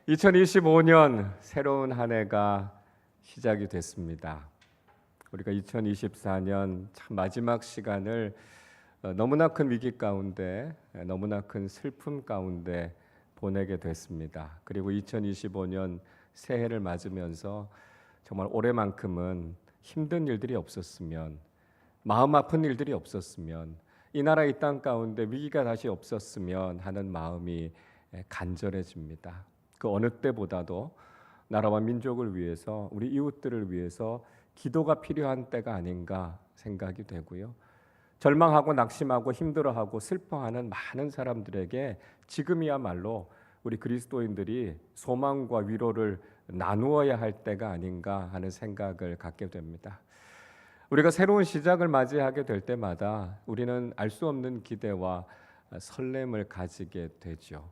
2025년 새로운 한 해가 시작이 됐습니다. 우리가 2024년 참 마지막 시간을 너무나 큰 위기 가운데, 너무나 큰 슬픔 가운데 보내게 됐습니다. 그리고 2025년 새해를 맞으면서 정말 올해만큼은 힘든 일들이 없었으면, 마음 아픈 일들이 없었으면, 이 나라 이 땅 가운데 위기가 다시 없었으면 하는 마음이 간절해집니다. 그 어느 때보다도 나라와 민족을 위해서, 우리 이웃들을 위해서 기도가 필요한 때가 아닌가 생각이 되고요. 절망하고 낙심하고 힘들어하고 슬퍼하는 많은 사람들에게 지금이야말로 우리 그리스도인들이 소망과 위로를 나누어야 할 때가 아닌가 하는 생각을 갖게 됩니다. 우리가 새로운 시작을 맞이하게 될 때마다 우리는 알 수 없는 기대와 설렘을 가지게 되죠.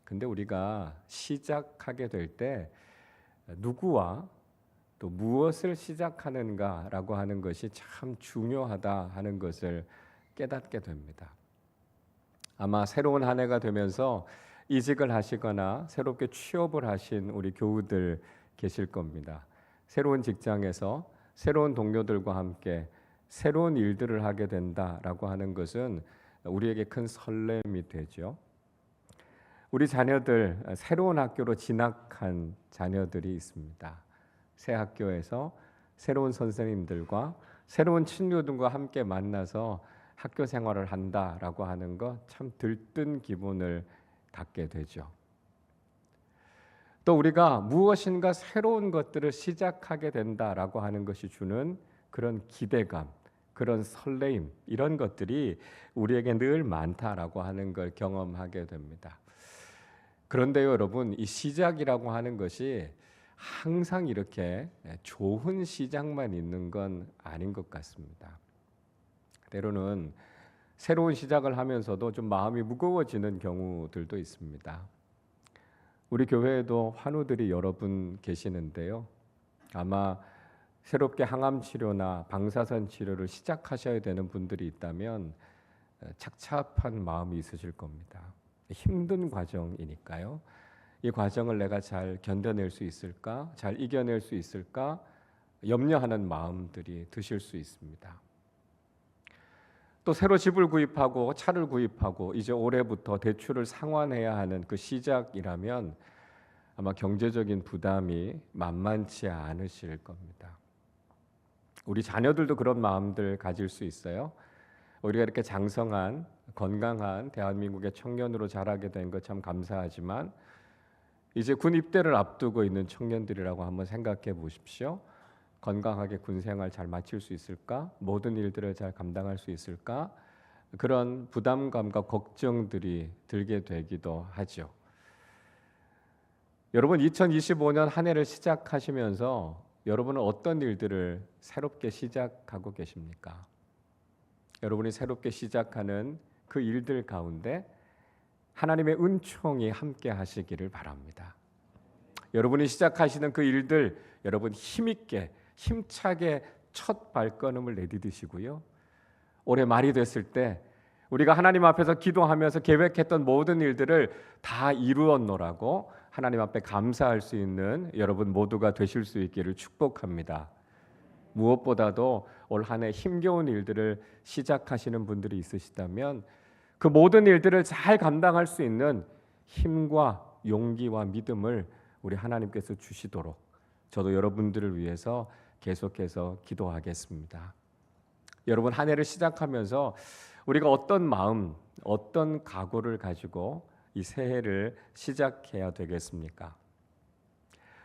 근데 우리가 시작하게 될 때 누구와 또 무엇을 시작하는가라고 하는 것이 참 중요하다 하는 것을 깨닫게 됩니다. 아마 새로운 한 해가 되면서 이직을 하시거나 새롭게 취업을 하신 우리 교우들 계실 겁니다. 새로운 직장에서 새로운 동료들과 함께 새로운 일들을 하게 된다라고 하는 것은 우리에게 큰 설렘이 되죠. 우리 자녀들, 새로운 학교로 진학한 자녀들이 있습니다. 새 학교에서 새로운 선생님들과 새로운 친구들과 함께 만나서 학교 생활을 한다라고 하는 것 참 들뜬 기분을 갖게 되죠. 또 우리가 무엇인가 새로운 것들을 시작하게 된다라고 하는 것이 주는 그런 기대감, 그런 설레임, 이런 것들이 우리에게 늘 많다라고 하는 걸 경험하게 됩니다. 그런데요, 여러분, 이 시작이라고 하는 것이 항상 이렇게 좋은 시작만 있는 건 아닌 것 같습니다. 때로는 새로운 시작을 하면서도 좀 마음이 무거워지는 경우들도 있습니다. 우리 교회에도 환우들이 여러 분 계시는데요. 아마 새롭게 항암 치료나 방사선 치료를 시작하셔야 되는 분들이 있다면 착잡한 마음이 있으실 겁니다. 힘든 과정이니까요. 이 과정을 내가 잘 견뎌낼 수 있을까? 잘 이겨낼 수 있을까? 염려하는 마음들이 드실 수 있습니다. 또 새로 집을 구입하고 차를 구입하고 이제 올해부터 대출을 상환해야 하는 그 시작이라면 아마 경제적인 부담이 만만치 않으실 겁니다. 우리 자녀들도 그런 마음들 가질 수 있어요. 우리가 이렇게 장성한 건강한 대한민국의 청년으로 자라게 된 것 참 감사하지만 이제 군 입대를 앞두고 있는 청년들이라고 한번 생각해 보십시오. 건강하게 군 생활 잘 마칠 수 있을까? 모든 일들을 잘 감당할 수 있을까? 그런 부담감과 걱정들이 들게 되기도 하죠. 여러분 2025년 한 해를 시작하시면서 여러분은 어떤 일들을 새롭게 시작하고 계십니까? 여러분이 새롭게 시작하는 그 일들 가운데 하나님의 은총이 함께 하시기를 바랍니다. 여러분이 시작하시는 그 일들, 여러분 힘있게, 힘차게 첫 발걸음을 내디디시고요. 올해 말이 됐을 때 우리가 하나님 앞에서 기도하면서 계획했던 모든 일들을 다 이루었노라고 하나님 앞에 감사할 수 있는 여러분 모두가 되실 수 있기를 축복합니다. 무엇보다도 올 한 해 힘겨운 일들을 시작하시는 분들이 있으시다면 그 모든 일들을 잘 감당할 수 있는 힘과 용기와 믿음을 우리 하나님께서 주시도록 저도 여러분들을 위해서 계속해서 기도하겠습니다. 여러분 한 해를 시작하면서 우리가 어떤 마음, 어떤 각오를 가지고 이 새해를 시작해야 되겠습니까?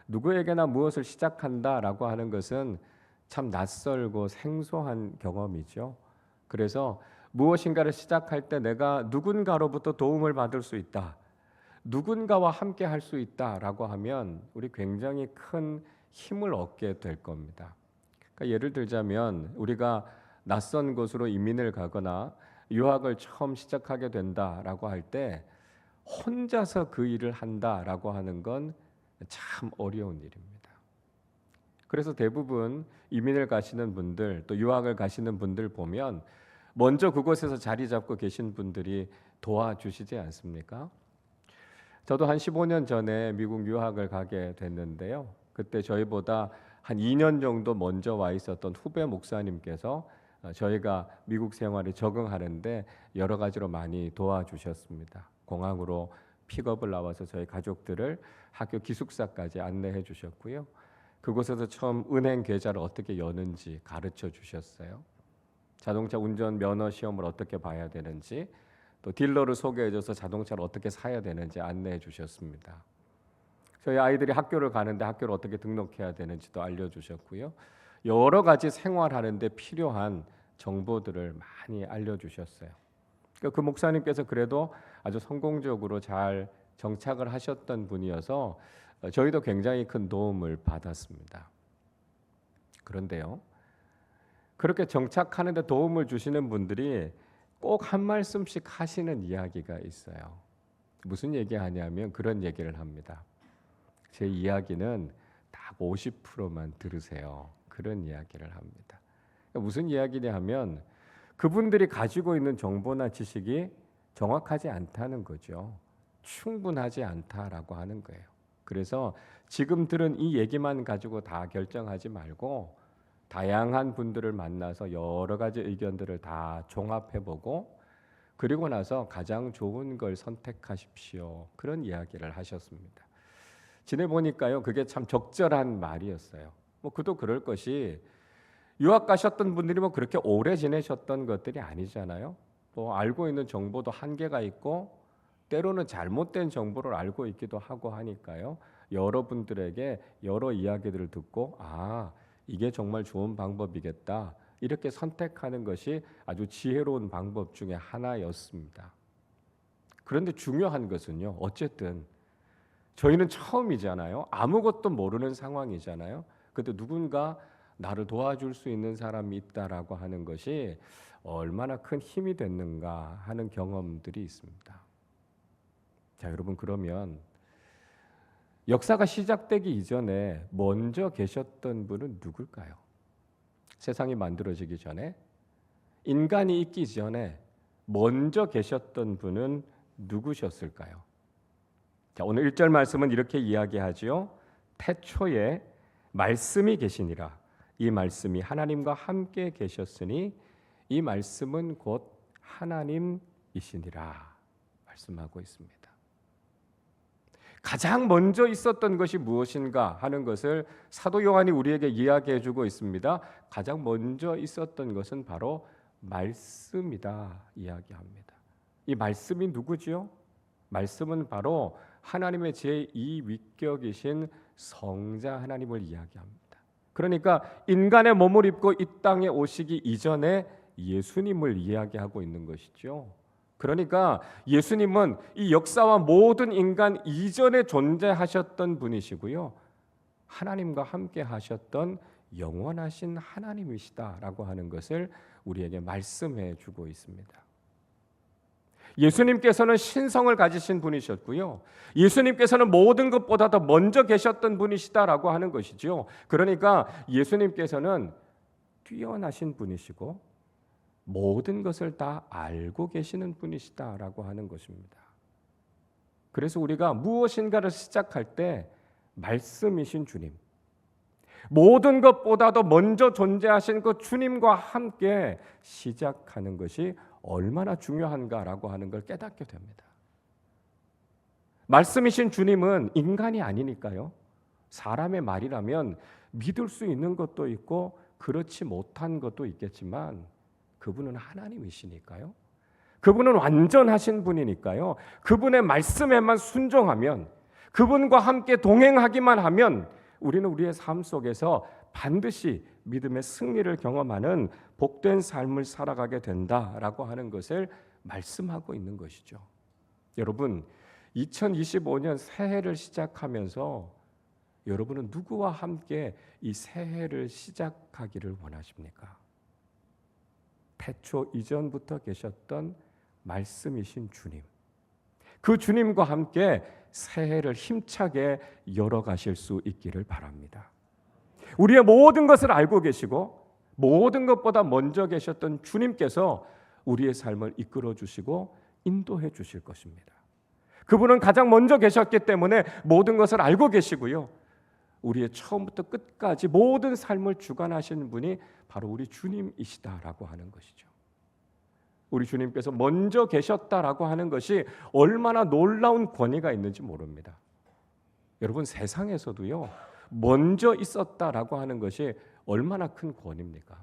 누구에게나 무엇을 시작한다라고 하는 것은 참 낯설고 생소한 경험이죠. 그래서 무엇인가를 시작할 때 내가 누군가로부터 도움을 받을 수 있다, 누군가와 함께 할 수 있다라고 하면 우리 굉장히 큰 힘을 얻게 될 겁니다. 그러니까 예를 들자면 우리가 낯선 곳으로 이민을 가거나 유학을 처음 시작하게 된다라고 할 때 혼자서 그 일을 한다라고 하는 건 참 어려운 일입니다. 그래서 대부분 이민을 가시는 분들 또 유학을 가시는 분들 보면 먼저 그곳에서 자리 잡고 계신 분들이 도와주시지 않습니까? 저도 한 15년 전에 미국 유학을 가게 됐는데요. 그때 저희보다 한 2년 정도 먼저 와 있었던 후배 목사님께서 저희가 미국 생활에 적응하는데 여러 가지로 많이 도와주셨습니다. 공항으로 픽업을 나와서 저희 가족들을 학교 기숙사까지 안내해 주셨고요. 그곳에서 처음 은행 계좌를 어떻게 여는지 가르쳐 주셨어요. 자동차 운전 면허 시험을 어떻게 봐야 되는지, 또 딜러를 소개해줘서 자동차를 어떻게 사야 되는지 안내해 주셨습니다. 저희 아이들이 학교를 가는데 학교를 어떻게 등록해야 되는지도 알려주셨고요. 여러 가지 생활하는데 필요한 정보들을 많이 알려주셨어요. 그 목사님께서 그래도 아주 성공적으로 잘 정착을 하셨던 분이어서 저희도 굉장히 큰 도움을 받았습니다. 그런데요, 그렇게 정착하는데 도움을 주시는 분들이 꼭 한 말씀씩 하시는 이야기가 있어요. 무슨 얘기하냐면 그런 얘기를 합니다. 제 이야기는 딱 50%만 들으세요. 그런 이야기를 합니다. 무슨 이야기냐 하면 그분들이 가지고 있는 정보나 지식이 정확하지 않다는 거죠. 충분하지 않다라고 하는 거예요. 그래서 지금 들은 이 얘기만 가지고 다 결정하지 말고 다양한 분들을 만나서 여러 가지 의견들을 다 종합해보고 그리고 나서 가장 좋은 걸 선택하십시오. 그런 이야기를 하셨습니다. 지내보니까요, 그게 참 적절한 말이었어요. 그도 그럴 것이 유학 가셨던 분들이 그렇게 오래 지내셨던 것들이 아니잖아요. 또 알고 있는 정보도 한계가 있고 때로는 잘못된 정보를 알고 있기도 하고 하니까요. 여러분들에게 여러 이야기들을 듣고 이게 정말 좋은 방법이겠다. 이렇게 선택하는 것이 아주 지혜로운 방법 중에 하나였습니다. 그런데 중요한 것은요. 어쨌든 저희는 처음이잖아요. 아무것도 모르는 상황이잖아요. 근데 누군가 나를 도와줄 수 있는 사람이 있다라고 하는 것이 얼마나 큰 힘이 됐는가 하는 경험들이 있습니다. 자, 여러분, 그러면 역사가 시작되기 이전에 먼저 계셨던 분은 누굴까요? 세상이 만들어지기 전에, 인간이 있기 전에 먼저 계셨던 분은 누구셨을까요? 자, 오늘 1절 말씀은 이렇게 이야기하지요. 태초에 말씀이 계시니라. 이 말씀이 하나님과 함께 계셨으니 이 말씀은 곧 하나님이시니라 말씀하고 있습니다. 가장 먼저 있었던 것이 무엇인가 하는 것을 사도 요한이 우리에게 이야기해 주고 있습니다. 가장 먼저 있었던 것은 바로 말씀이다 이야기합니다. 이 말씀이 누구지요? 말씀은 바로 하나님의 제2위격이신 성자 하나님을 이야기합니다. 그러니까 인간의 몸을 입고 이 땅에 오시기 이전에 예수님을 이야기하고 있는 것이죠. 그러니까 예수님은 이 역사와 모든 인간 이전에 존재하셨던 분이시고요. 하나님과 함께 하셨던 영원하신 하나님이시다라고 하는 것을 우리에게 말씀해 주고 있습니다. 예수님께서는 신성을 가지신 분이셨고요. 예수님께서는 모든 것보다 더 먼저 계셨던 분이시다라고 하는 것이죠. 그러니까 예수님께서는 뛰어나신 분이시고 모든 것을 다 알고 계시는 분이시다라고 하는 것입니다. 그래서 우리가 무엇인가를 시작할 때 말씀이신 주님, 모든 것보다도 먼저 존재하신 그 주님과 함께 시작하는 것이 얼마나 중요한가라고 하는 걸 깨닫게 됩니다. 말씀이신 주님은 인간이 아니니까요. 사람의 말이라면 믿을 수 있는 것도 있고 그렇지 못한 것도 있겠지만 그분은 하나님이시니까요. 그분은 완전하신 분이니까요. 그분의 말씀에만 순종하면, 그분과 함께 동행하기만 하면 우리는 우리의 삶 속에서 반드시 믿음의 승리를 경험하는 복된 삶을 살아가게 된다라고 하는 것을 말씀하고 있는 것이죠. 여러분, 2025년 새해를 시작하면서 여러분은 누구와 함께 이 새해를 시작하기를 원하십니까? 태초 이전부터 계셨던 말씀이신 주님, 그 주님과 함께 새해를 힘차게 열어가실 수 있기를 바랍니다. 우리의 모든 것을 알고 계시고 모든 것보다 먼저 계셨던 주님께서 우리의 삶을 이끌어 주시고 인도해 주실 것입니다. 그분은 가장 먼저 계셨기 때문에 모든 것을 알고 계시고요. 우리의 처음부터 끝까지 모든 삶을 주관하시는 분이 바로 우리 주님이시다라고 하는 것이죠. 우리 주님께서 먼저 계셨다라고 하는 것이 얼마나 놀라운 권위가 있는지 모릅니다. 여러분, 세상에서도요, 먼저 있었다라고 하는 것이 얼마나 큰 권위입니까?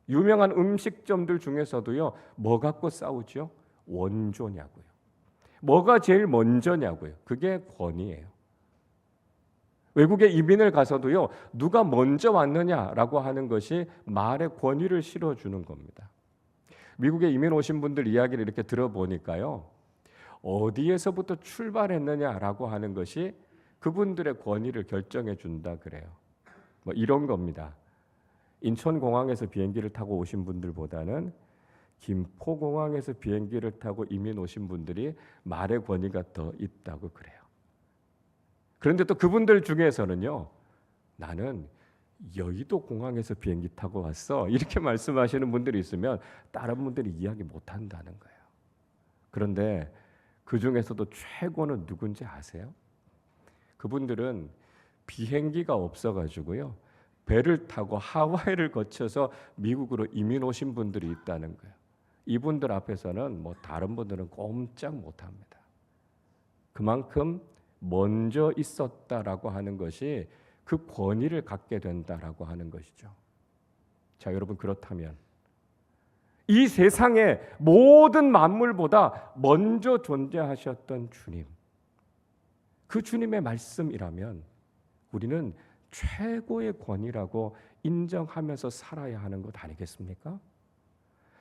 유명한 음식점들 중에서도요, 뭐 갖고 싸우죠? 원조냐고요. 뭐가 제일 먼저냐고요. 그게 권위예요. 외국에 이민을 가서도요, 누가 먼저 왔느냐라고 하는 것이 말의 권위를 실어주는 겁니다. 미국에 이민 오신 분들 이야기를 이렇게 들어보니까요, 어디에서부터 출발했느냐라고 하는 것이 그분들의 권위를 결정해 준다 그래요. 뭐 이런 겁니다. 인천공항에서 비행기를 타고 오신 분들보다는 김포공항에서 비행기를 타고 이민 오신 분들이 말의 권위가 더 있다고 그래요. 그런데 또 그분들 중에서는요, 나는 여의도 공항에서 비행기 타고 왔어, 이렇게 말씀하시는 분들이 있으면 다른 분들이 이야기 못 한다는 거예요. 그런데 그 중에서도 최고는 누군지 아세요? 그분들은 비행기가 없어가지고요, 배를 타고 하와이를 거쳐서 미국으로 이민 오신 분들이 있다는 거예요. 이분들 앞에서는 뭐 다른 분들은 꼼짝 못합니다. 그만큼 먼저 있었다라고 하는 것이 그 권위를 갖게 된다라고 하는 것이죠. 자, 여러분, 그렇다면 이 세상의 모든 만물보다 먼저 존재하셨던 주님, 그 주님의 말씀이라면 우리는 최고의 권위라고 인정하면서 살아야 하는 것 아니겠습니까?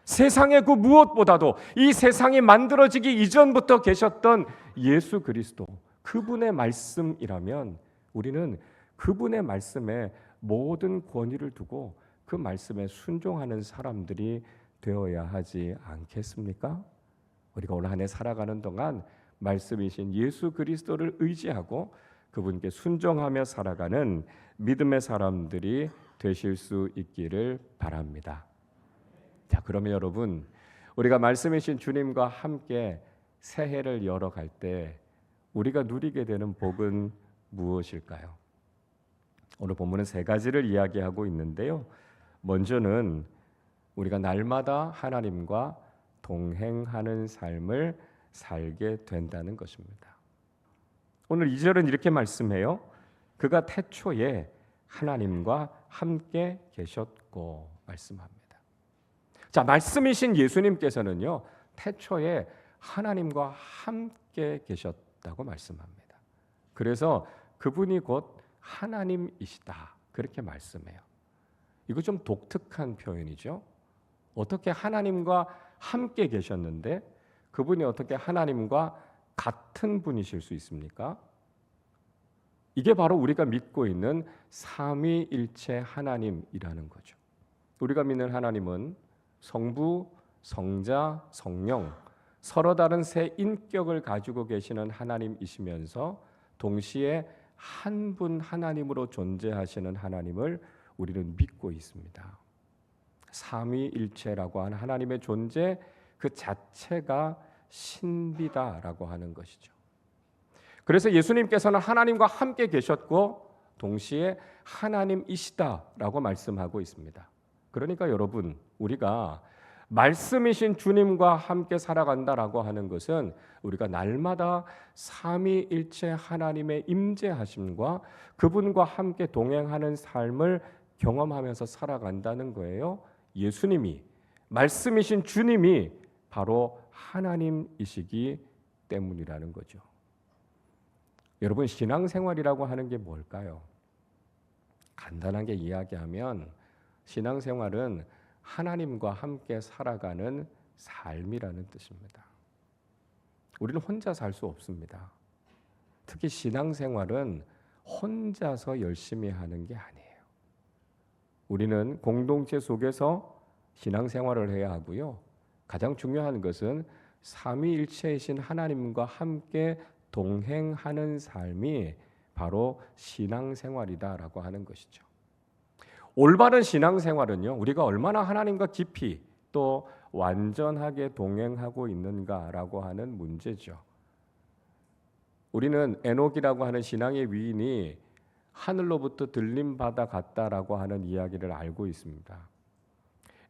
세상의 그 무엇보다도 이 세상이 만들어지기 이전부터 계셨던 예수 그리스도, 그분의 말씀이라면 우리는 그분의 말씀에 모든 권위를 두고 그 말씀에 순종하는 사람들이 되어야 하지 않겠습니까? 우리가 올 한 해 살아가는 동안 말씀이신 예수 그리스도를 의지하고 그분께 순종하며 살아가는 믿음의 사람들이 되실 수 있기를 바랍니다. 자, 그러면 여러분, 우리가 말씀이신 주님과 함께 새해를 열어갈 때 우리가 누리게 되는 복은 무엇일까요? 오늘 본문은 세 가지를 이야기하고 있는데요. 먼저는 우리가 날마다 하나님과 동행하는 삶을 살게 된다는 것입니다. 오늘 2절은 이렇게 말씀해요. 그가 태초에 하나님과 함께 계셨고 말씀합니다. 자, 말씀이신 예수님께서는요, 태초에 하나님과 함께 계셨다고 말씀합니다. 그래서 그분이 곧 하나님이시다, 그렇게 말씀해요. 이거 좀 독특한 표현이죠. 어떻게 하나님과 함께 계셨는데 그분이 어떻게 하나님과 같은 분이실 수 있습니까? 이게 바로 우리가 믿고 있는 삼위일체 하나님이라는 거죠. 우리가 믿는 하나님은 성부, 성자, 성령, 서로 다른 세 인격을 가지고 계시는 하나님이시면서 동시에 한 분 하나님으로 존재하시는 하나님을 우리는 믿고 있습니다. 삼위일체라고 하는 하나님의 존재 그 자체가 신비다라고 하는 것이죠. 그래서 예수님께서는 하나님과 함께 계셨고 동시에 하나님이시다라고 말씀하고 있습니다. 그러니까 여러분, 우리가 말씀이신 주님과 함께 살아간다라고 하는 것은 우리가 날마다 삼위일체 하나님의 임재하심과 그분과 함께 동행하는 삶을 경험하면서 살아간다는 거예요. 예수님이, 말씀이신 주님이 바로 하나님이시기 때문이라는 거죠. 여러분, 신앙생활이라고 하는 게 뭘까요? 간단하게 이야기하면 신앙생활은 하나님과 함께 살아가는 삶이라는 뜻입니다. 우리는 혼자 살 수 없습니다. 특히 신앙생활은 혼자서 열심히 하는 게 아니에요. 우리는 공동체 속에서 신앙생활을 해야 하고요. 가장 중요한 것은 삼위일체이신 하나님과 함께 동행하는 삶이 바로 신앙생활이다라고 하는 것이죠. 올바른 신앙생활은요, 우리가 얼마나 하나님과 깊이 또 완전하게 동행하고 있는가라고 하는 문제죠. 우리는 에녹이라고 하는 신앙의 위인이 하늘로부터 들림받아 갔다라고 하는 이야기를 알고 있습니다.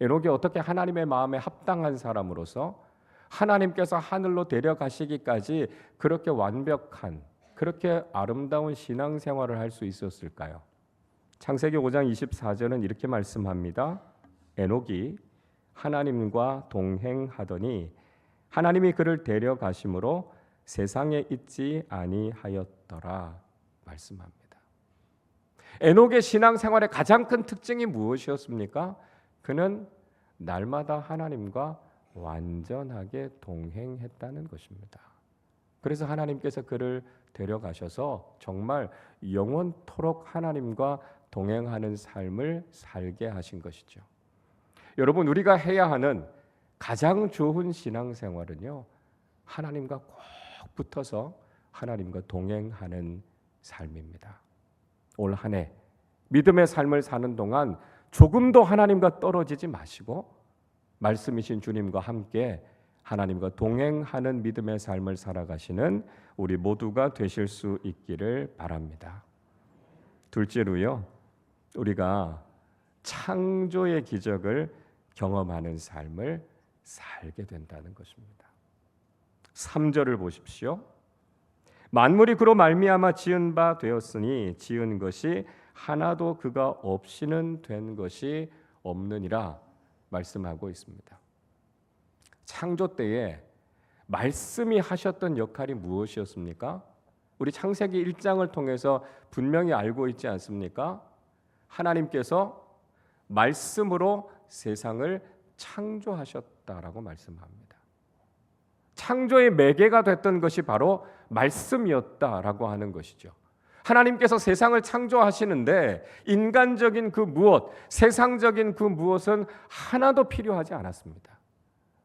에녹이 어떻게 하나님의 마음에 합당한 사람으로서 하나님께서 하늘로 데려가시기까지 그렇게 완벽한, 그렇게 아름다운 신앙생활을 할 수 있었을까요? 창세기 5장 24절은 이렇게 말씀합니다. 에녹이 하나님과 동행하더니 하나님이 그를 데려가심으로 세상에 있지 아니하였더라 말씀합니다. 에녹의 신앙생활의 가장 큰 특징이 무엇이었습니까? 그는 날마다 하나님과 완전하게 동행했다는 것입니다. 그래서 하나님께서 그를 데려가셔서 정말 영원토록 하나님과 동행하는 삶을 살게 하신 것이죠. 여러분, 우리가 해야 하는 가장 좋은 신앙생활은요, 하나님과 꼭 붙어서 하나님과 동행하는 삶입니다. 올 한 해 믿음의 삶을 사는 동안 조금도 하나님과 떨어지지 마시고 말씀이신 주님과 함께 하나님과 동행하는 믿음의 삶을 살아가시는 우리 모두가 되실 수 있기를 바랍니다. 둘째로요, 우리가 창조의 기적을 경험하는 삶을 살게 된다는 것입니다. 3절을 보십시오. 만물이 그로 말미암아 지은 바 되었으니 지은 것이 하나도 그가 없이는 된 것이 없느니라 말씀하고 있습니다. 창조 때에 말씀이 하셨던 역할이 무엇이었습니까? 우리 창세기 1장을 통해서 분명히 알고 있지 않습니까? 하나님께서 말씀으로 세상을 창조하셨다라고 말씀합니다. 창조의 매개가 됐던 것이 바로 말씀이었다라고 하는 것이죠. 하나님께서 세상을 창조하시는데 인간적인 그 무엇, 세상적인 그 무엇은 하나도 필요하지 않았습니다.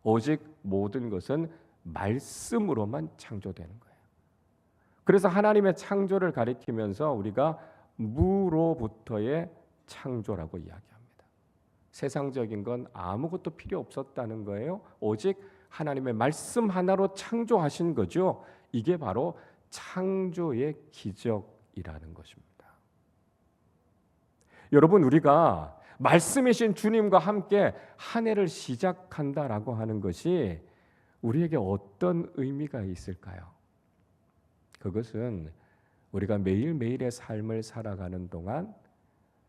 오직 모든 것은 말씀으로만 창조되는 거예요. 그래서 하나님의 창조를 가리키면서 우리가 무로부터의 창조라고 이야기합니다. 세상적인 건 아무것도 필요 없었다는 거예요. 오직 하나님의 말씀 하나로 창조하신 거죠. 이게 바로 창조의 기적이라는 것입니다. 여러분, 우리가 말씀이신 주님과 함께 한 해를 시작한다라고 하는 것이 우리에게 어떤 의미가 있을까요? 그것은 우리가 매일매일의 삶을 살아가는 동안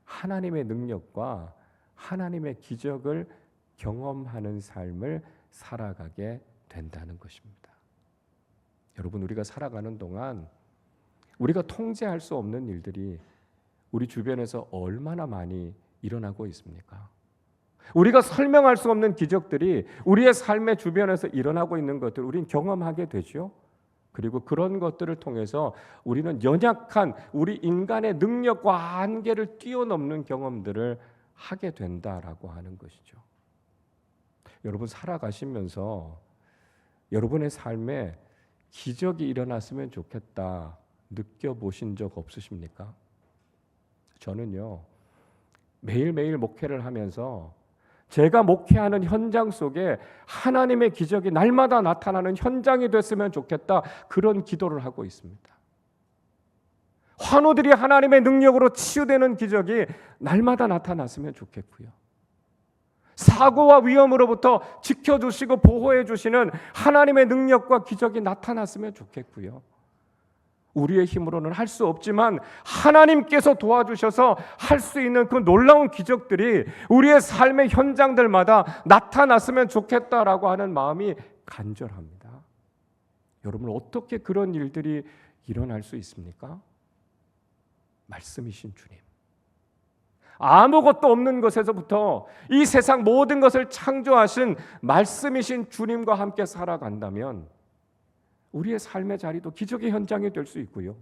하나님의 능력과 하나님의 기적을 경험하는 삶을 살아가게 된다는 것입니다. 여러분, 우리가 살아가는 동안 우리가 통제할 수 없는 일들이 우리 주변에서 얼마나 많이 일어나고 있습니까? 우리가 설명할 수 없는 기적들이 우리의 삶의 주변에서 일어나고 있는 것들 우리는 경험하게 되죠. 그리고 그런 것들을 통해서 우리는 연약한 우리 인간의 능력과 한계를 뛰어넘는 경험들을 하게 된다라고 하는 것이죠. 여러분, 살아가시면서 여러분의 삶에 기적이 일어났으면 좋겠다 느껴보신 적 없으십니까? 저는요, 매일매일 목회를 하면서 제가 목회하는 현장 속에 하나님의 기적이 날마다 나타나는 현장이 됐으면 좋겠다, 그런 기도를 하고 있습니다. 환우들이 하나님의 능력으로 치유되는 기적이 날마다 나타났으면 좋겠고요. 사고와 위험으로부터 지켜주시고 보호해 주시는 하나님의 능력과 기적이 나타났으면 좋겠고요. 우리의 힘으로는 할 수 없지만 하나님께서 도와주셔서 할 수 있는 그 놀라운 기적들이 우리의 삶의 현장들마다 나타났으면 좋겠다라고 하는 마음이 간절합니다. 여러분, 어떻게 그런 일들이 일어날 수 있습니까? 말씀이신 주님, 아무것도 없는 것에서부터 이 세상 모든 것을 창조하신 말씀이신 주님과 함께 살아간다면 우리의 삶의 자리도 기적의 현장이 될 수 있고요.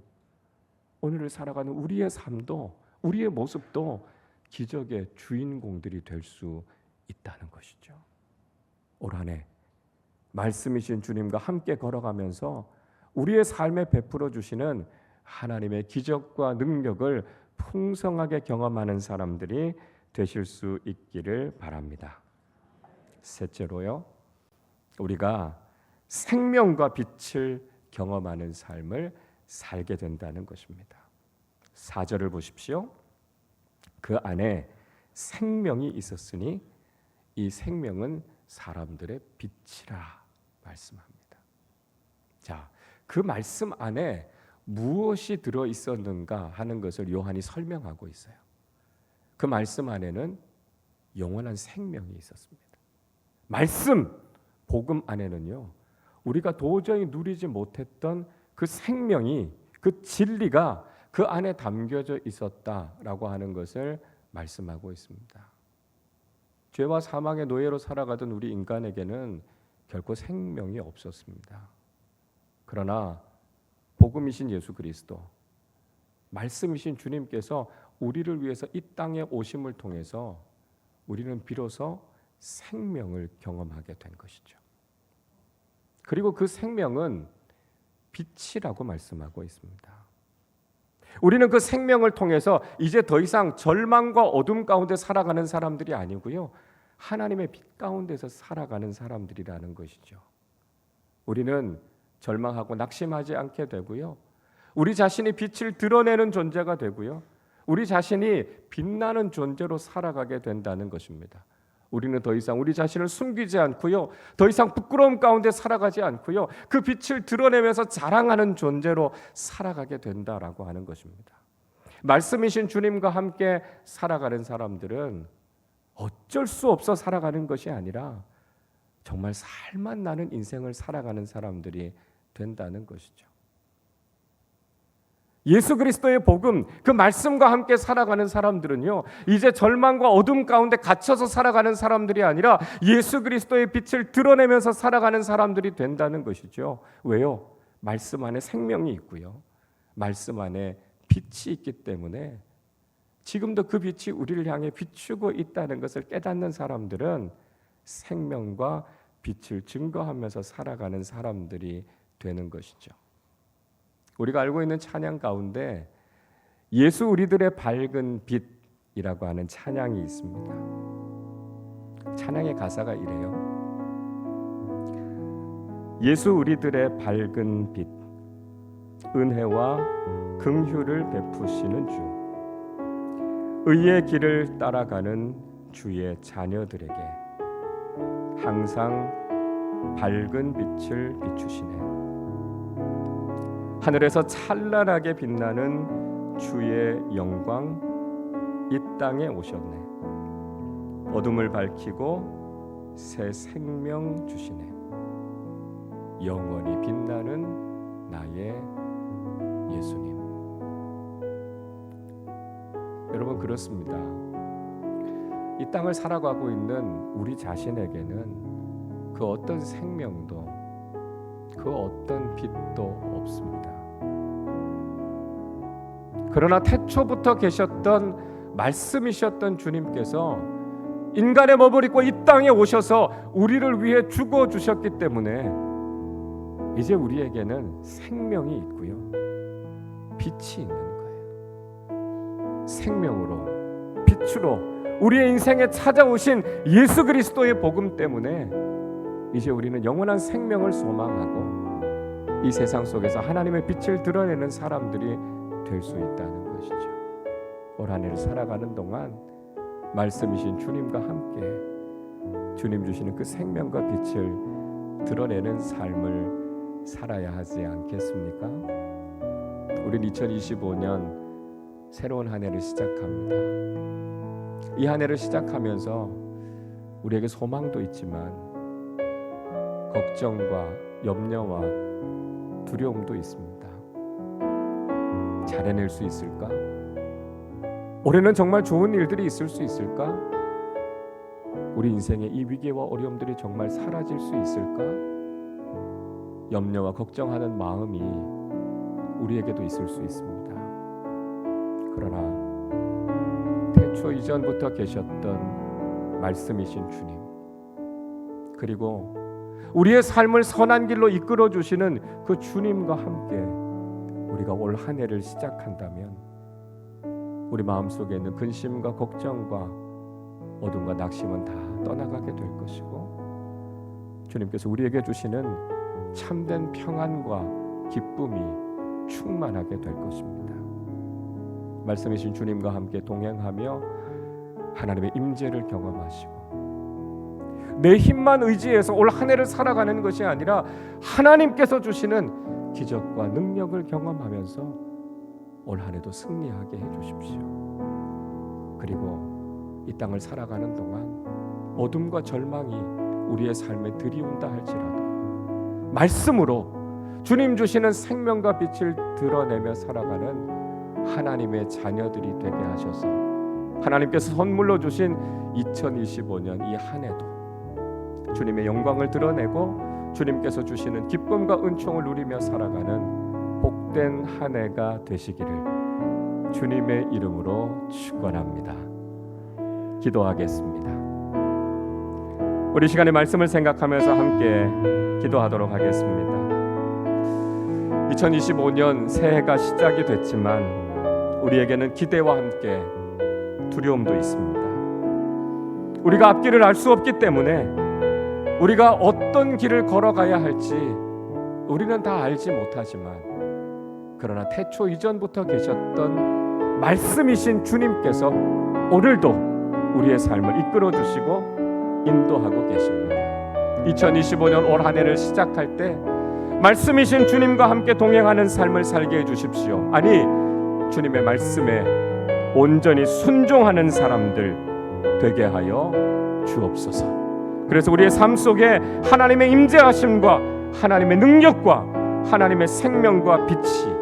오늘을 살아가는 우리의 삶도, 우리의 모습도 기적의 주인공들이 될 수 있다는 것이죠. 올 한 해 말씀이신 주님과 함께 걸어가면서 우리의 삶에 베풀어 주시는 하나님의 기적과 능력을 풍성하게 경험하는 사람들이 되실 수 있기를 바랍니다. 셋째로요, 우리가 생명과 빛을 경험하는 삶을 살게 된다는 것입니다. 4절을 보십시오. 그 안에 생명이 있었으니 이 생명은 사람들의 빛이라 말씀합니다. 자, 그 말씀 안에 무엇이 들어 있었는가 하는 것을 요한이 설명하고 있어요. 그 말씀 안에는 영원한 생명이 있었습니다. 말씀, 복음 안에는요, 우리가 도저히 누리지 못했던 그 생명이, 그 진리가 그 안에 담겨져 있었다라고 하는 것을 말씀하고 있습니다. 죄와 사망의 노예로 살아가던 우리 인간에게는 결코 생명이 없었습니다. 그러나 복음이신 예수 그리스도, 말씀이신 주님께서 우리를 위해서 이 땅에 오심을 통해서 우리는 비로소 생명을 경험하게 된 것이죠. 그리고 그 생명은 빛이라고 말씀하고 있습니다. 우리는 그 생명을 통해서 이제 더 이상 절망과 어둠 가운데 살아가는 사람들이 아니고요, 하나님의 빛 가운데서 살아가는 사람들이라는 것이죠. 우리는 절망하고 낙심하지 않게 되고요, 우리 자신이 빛을 드러내는 존재가 되고요, 우리 자신이 빛나는 존재로 살아가게 된다는 것입니다. 우리는 더 이상 우리 자신을 숨기지 않고요, 더 이상 부끄러움 가운데 살아가지 않고요, 그 빛을 드러내면서 자랑하는 존재로 살아가게 된다라고 하는 것입니다. 말씀이신 주님과 함께 살아가는 사람들은 어쩔 수 없어 살아가는 것이 아니라 정말 살맛 나는 인생을 살아가는 사람들이 된다는 것이죠. 예수 그리스도의 복음, 그 말씀과 함께 살아가는 사람들은요, 이제 절망과 어둠 가운데 갇혀서 살아가는 사람들이 아니라 예수 그리스도의 빛을 드러내면서 살아가는 사람들이 된다는 것이죠. 왜요? 말씀 안에 생명이 있고요, 말씀 안에 빛이 있기 때문에 지금도 그 빛이 우리를 향해 비추고 있다는 것을 깨닫는 사람들은 생명과 빛을 증거하면서 살아가는 사람들이 되는 것이죠. 우리가 알고 있는 찬양 가운데 예수 우리들의 밝은 빛이라고 하는 찬양이 있습니다. 찬양의 가사가 이래요. 예수 우리들의 밝은 빛, 은혜와 긍휼을 베푸시는 주, 의의 길을 따라가는 주의 자녀들에게 항상 밝은 빛을 비추시네. 하늘에서 찬란하게 빛나는 주의 영광 이 땅에 오셨네. 어둠을 밝히고 새 생명 주시네. 영원히 빛나는 나의 예수님. 여러분, 그렇습니다. 이 땅을 살아가고 있는 우리 자신에게는 그 어떤 생명도 그 어떤 빛도 없습니다. 그러나 태초부터 계셨던 말씀이셨던 주님께서 인간의 몸을 입고 이 땅에 오셔서 우리를 위해 죽어 주셨기 때문에 이제 우리에게는 생명이 있고요, 빛이 있는 거예요. 생명으로, 빛으로 우리의 인생에 찾아오신 예수 그리스도의 복음 때문에 이제 우리는 영원한 생명을 소망하고 이 세상 속에서 하나님의 빛을 드러내는 사람들이 될 수 있다는 것이죠. 올 한 해를 살아가는 동안 말씀이신 주님과 함께 주님 주시는 그 생명과 빛을 드러내는 삶을 살아야 하지 않겠습니까? 우린 2025년 새로운 한 해를 시작합니다. 이 한 해를 시작하면서 우리에게 소망도 있지만 걱정과 염려와 두려움도 있습니다. 잘 해낼 수 있을까? 올해는 정말 좋은 일들이 있을 수 있을까? 우리 인생의 이 위기와 어려움들이 정말 사라질 수 있을까? 염려와 걱정하는 마음이 우리에게도 있을 수 있습니다. 그러나 태초 이전부터 계셨던 말씀이신 주님, 그리고 우리의 삶을 선한 길로 이끌어 주시는 그 주님과 함께 우리가 올 한 해를 시작한다면 우리 마음속에 있는 근심과 걱정과 어둠과 낙심은 다 떠나가게 될 것이고 주님께서 우리에게 주시는 참된 평안과 기쁨이 충만하게 될 것입니다. 말씀이신 주님과 함께 동행하며 하나님의 임재를 경험하시고 내 힘만 의지해서 올 한 해를 살아가는 것이 아니라 하나님께서 주시는 기적과 능력을 경험하면서 올 한 해도 승리하게 해주십시오. 그리고 이 땅을 살아가는 동안 어둠과 절망이 우리의 삶에 들이온다 할지라도 말씀으로 주님 주시는 생명과 빛을 드러내며 살아가는 하나님의 자녀들이 되게 하셔서 하나님께서 선물로 주신 2025년 이 한 해도 주님의 영광을 드러내고 주님께서 주시는 기쁨과 은총을 누리며 살아가는 복된 한 해가 되시기를 주님의 이름으로 축원합니다. 기도하겠습니다. 우리 시간에 말씀을 생각하면서 함께 기도하도록 하겠습니다. 2025년 새해가 시작이 됐지만 우리에게는 기대와 함께 두려움도 있습니다. 우리가 앞길을 알 수 없기 때문에 우리가 어떤 길을 걸어가야 할지 우리는 다 알지 못하지만 그러나 태초 이전부터 계셨던 말씀이신 주님께서 오늘도 우리의 삶을 이끌어 주시고 인도하고 계십니다. 2025년 올 한 해를 시작할 때 말씀이신 주님과 함께 동행하는 삶을 살게 해주십시오. 아니 주님의 말씀에 온전히 순종하는 사람들 되게 하여 주옵소서. 그래서 우리의 삶 속에 하나님의 임재하심과 하나님의 능력과 하나님의 생명과 빛이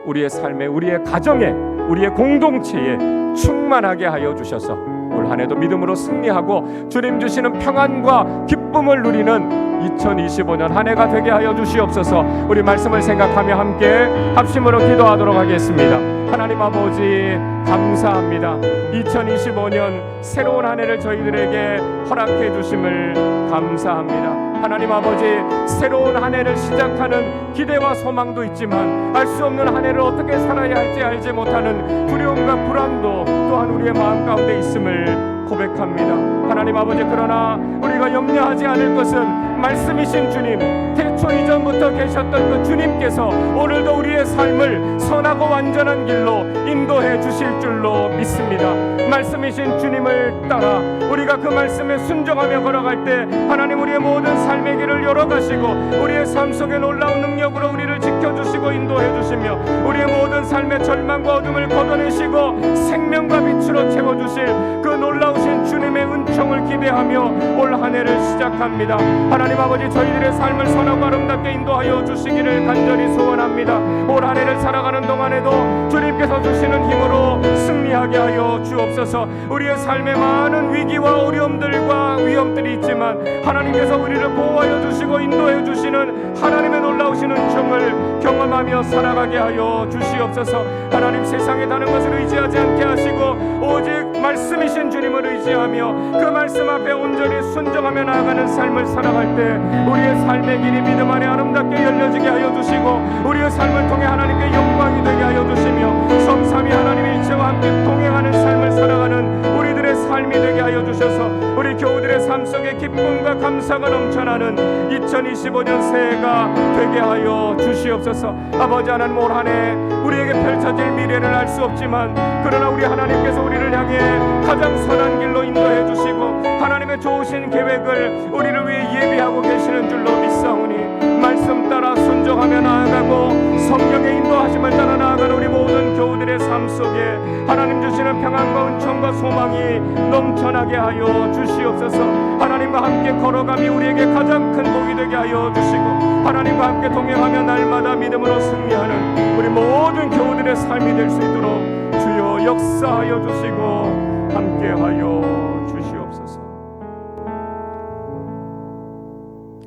우리의 삶에 우리의 가정에 우리의 공동체에 충만하게 하여 주셔서 올 한 해도 믿음으로 승리하고 주님 주시는 평안과 기쁨을 누리는 2025년 한 해가 되게 하여 주시옵소서. 우리 말씀을 생각하며 함께 합심으로 기도하도록 하겠습니다. 하나님 아버지 감사합니다. 2025년 새로운 한 해를 저희들에게 허락해 주심을 감사합니다. 하나님 아버지 새로운 한 해를 시작하는 기대와 소망도 있지만 알 수 없는 한 해를 어떻게 살아야 할지 알지 못하는 두려움과 불안도 또한 우리의 마음 가운데 있음을 고백합니다. 하나님 아버지 그러나 우리가 염려하지 않을 것은 말씀이신 주님 태초 이전부터 계셨던 그 주님께서 오늘도 우리의 삶을 선하고 완전한 길로 인도해 주실 줄로 믿습니다. 말씀이신 주님을 따라 우리가 그 말씀에 순종하며 걸어갈 때 하나님 우리의 모든 삶의 길을 열어가시고 우리의 삶 속에 놀라운 능력으로 우리를 지켜주시고 인도해 주시며 우리의 모든 삶의 절망과 어둠을 걷어내시고 생명과 빛으로 채워주실 그 놀라우신 주님의 은총을 기대하며 올 한 해를 시작합니다. 하나님 아버지 저희들의 삶을 선하고 아름답게 인도하여 주시기를 간절히 소원합니다. 올 한 해를 살아가는 동안에도 주님께서 주시는 힘으로 승리하게 하여 주옵소서. 우리의 삶에 많은 위기와 어려움들과 위험들이 있지만 하나님께서 우리를 보호하여 주시고 인도해 주시는 하나님의 놀라우신 은총을 경험하며 살아가게 하여 주시옵소서. 하나님 세상에 다른 것을 의지하지 않게 하시고 오직 말씀이신 주님을 의지하며 그 말씀 앞에 온전히 순종하며 나아가는 삶을 살아갈 때 우리의 삶의 길이 믿음 안에 아름답게 열려지게 하여 주시고 우리의 삶을 통해 하나님께 영광이 되게 하여 주시며 성삼위 하나님 일체와 함께 동행하는 삶을 살아가는 우리들의 삶이 되게 하여 주셔서 우리 교우들의 삶 속에 기쁨과 감사가 넘쳐나는 2025년 새해가 되게 하여 주시옵소서. 아버지 하나님 올 한 해 우리에게 펼쳐질 미래를 알 수 없지만 그러나 우리 하나님께서 우리를 향해 가장 선한 길로 인도해 주시고 하나님의 좋으신 계획을 우리를 위해 예비하고 계시는 줄로 믿사오니 말씀 따라 순종하며 나아가고 성령의 인도하심을 따라 나아가는 우리 모든 교우들의 삶 속에 하나님 주시는 평안과 은총과 소망이 넘쳐나게 하여 주시옵소서. 하나님과 함께 걸어감이 우리에게 가장 큰 복이 되게 하여 주시고 하나님과 함께 동행하며 날마다 믿음으로 승리하는 우리 모든 교우들의 삶이 될 수 있도록 주여 역사하여 주시고 함께하여 주시옵소서.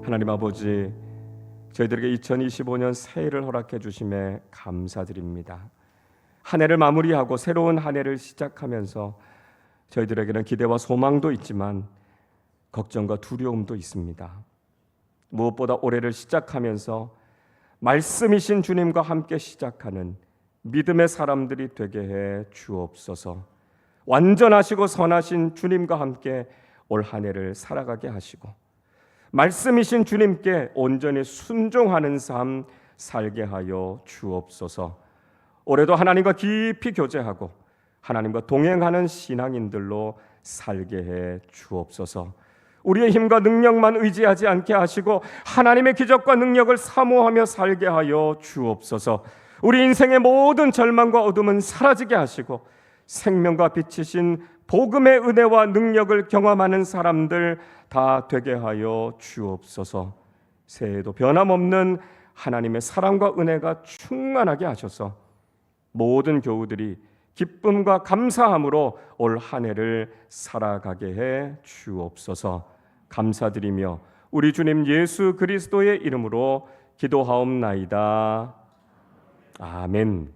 하나님 아버지 저희들에게 2025년 새해를 허락해 주심에 감사드립니다. 한 해를 마무리하고 새로운 한 해를 시작하면서 저희들에게는 기대와 소망도 있지만 걱정과 두려움도 있습니다. 무엇보다 올해를 시작하면서 말씀이신 주님과 함께 시작하는 믿음의 사람들이 되게 해 주옵소서. 완전하시고 선하신 주님과 함께 올 한 해를 살아가게 하시고 말씀이신 주님께 온전히 순종하는 삶 살게 하여 주옵소서. 올해도 하나님과 깊이 교제하고 하나님과 동행하는 신앙인들로 살게 해 주옵소서. 우리의 힘과 능력만 의지하지 않게 하시고 하나님의 기적과 능력을 사모하며 살게 하여 주옵소서. 우리 인생의 모든 절망과 어둠은 사라지게 하시고 생명과 빛이신 복음의 은혜와 능력을 경험하는 사람들 다 되게 하여 주옵소서. 새해에도 변함없는 하나님의 사랑과 은혜가 충만하게 하셔서 모든 교우들이 기쁨과 감사함으로 올 한 해를 살아가게 해 주옵소서. 감사드리며 우리 주님 예수 그리스도의 이름으로 기도하옵나이다. 아멘.